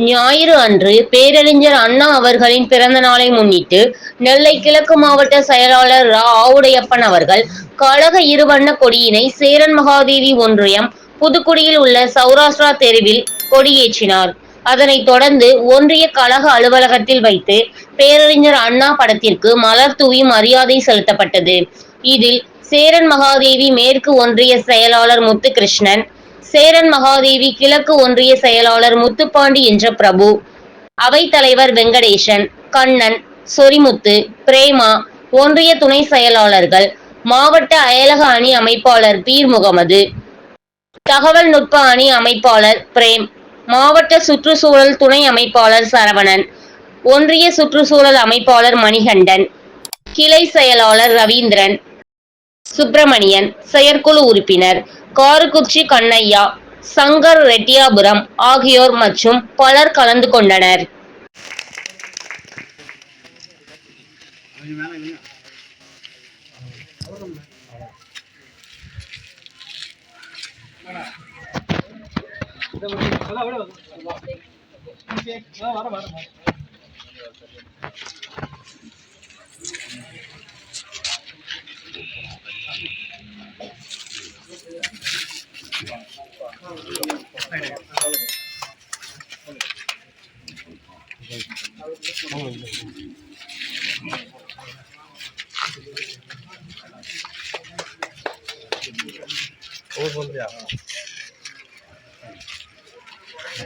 ஞாயிறு அன்று பேரறிஞர் அண்ணா அவர்களின் பிறந்த நாளை முன்னிட்டு நெல்லை கிழக்கு மாவட்ட செயலாளர் ரா. ஆவுடையப்பன் அவர்கள் கழக இருவண்ண கொடியினை சேரன் மகாதேவி ஒன்றியம் புதுக்குடியில் உள்ள சௌராஷ்டிரா தெருவில் கொடியேற்றினார். அதனைத் தொடர்ந்து ஒன்றிய கழக அலுவலகத்தில் வைத்து பேரறிஞர் அண்ணா படத்திற்கு மலர் தூவி மரியாதை செலுத்தப்பட்டது. இதில் சேரன் மகாதேவி மேற்கு ஒன்றிய செயலாளர் முத்துகிருஷ்ணன், சேரன் மகாதேவி கிழக்கு ஒன்றிய செயலாளர் முத்துப்பாண்டி என்ற பிரபு, அவைத்தலைவர் வெங்கடேசன், கண்ணன், சொரிமுத்து, பிரேமா, ஒன்றிய துணை செயலாளர்கள், மாவட்ட அயலக அணி அமைப்பாளர் பீர் முகமது, தகவல் நுட்ப அணி அமைப்பாளர் பிரேம், மாவட்ட சுற்றுச்சூழல் துணை அமைப்பாளர் சரவணன், ஒன்றிய சுற்றுச்சூழல் அமைப்பாளர் மணிகண்டன், கிளை செயலாளர் ரவீந்திரன், சுப்பிரமணியன், செயற்குழு உறுப்பினர் காருக்குச்சி கண்ணையா, சங்கர் ரெட்டியாபுரம் ஆகியோர் மற்றும் பலர் கலந்து கொண்டனர்.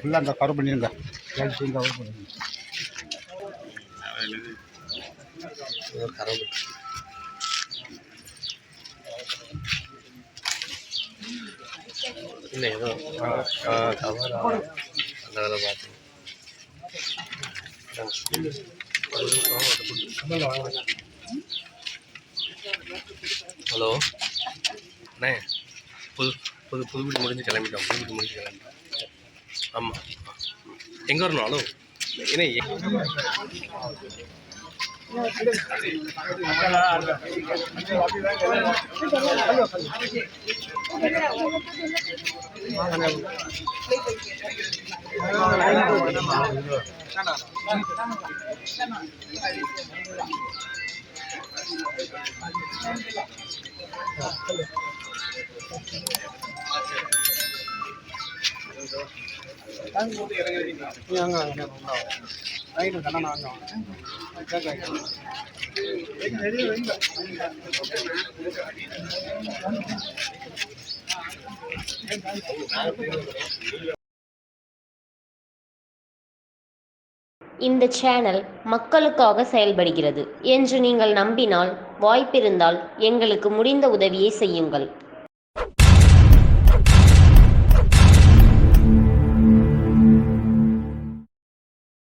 அந்த கவர் பண்ணிருங்க. இல்லை ஏதோ தவறு அந்த வேலை பார்த்து ஹலோ அண்ணே, புதுப்பீடு முடிஞ்சு கிளம்பிட்டோம். ஆமாம், எங்கே வரணும்? ஹலோ ஏன்னா இந்த சேனல் மக்களுக்காக செயல்படுகிறது என்று நீங்கள் நம்பினால், வாய்ப்பிருந்தால் எங்களுக்கு முடிந்த உதவியை செய்யுங்கள்.